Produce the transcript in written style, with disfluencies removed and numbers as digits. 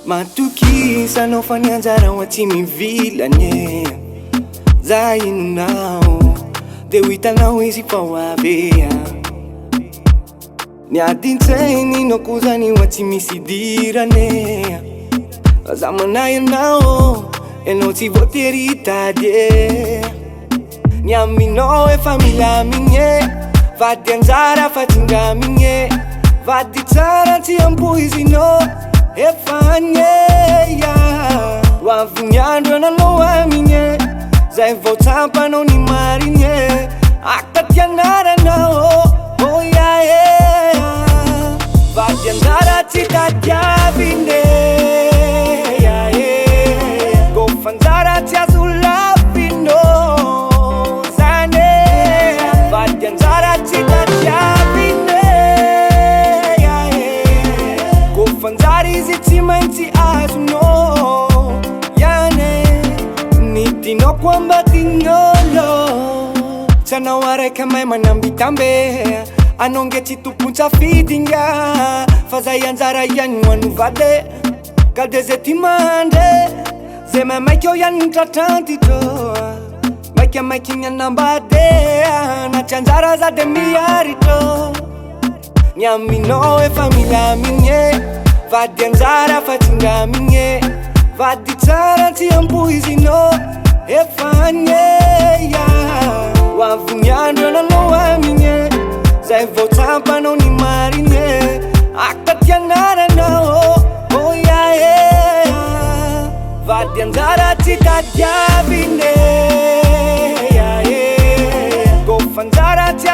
Matukisa nofanya anjara watsy mivilany za inonao de ho hitanao izy fa ho avy niadintsainy no koa zany watsy misy idirany za manay anao ianao tsy voatery hitady ny aminao efa milamigny vady anjara fa tsingamigny vady tsara tsy ampoizinao efanye hoavy ny andro ananao amigny zay vao tsampanao ny marigny akaty anaranao vady anjara tsy tadiavine go fanjara tsy azo lavinao zany vady anjara tsy tadiavine go fanjara izy tsy maintsy azonao iane nidinao ko ambadinolo tsy anao araiky amay manambitambe anao nge tsy tompontsafidigna fa zay anjara ihany ho anovady ka de zay ty mandre zay mamaiky eo ihany nitratrantytrô maikimaiky ny anambady na tsy anjara za de miaritrô ny aminao efa milamigny vady anjara fa tsingamigny vady tsara tsy ampoizinao efanye hoavy ny andro ananao amigny zay vao tsampanao ny marigny akaty anaranao vady anjara tsy tadiavine go fanjara tsy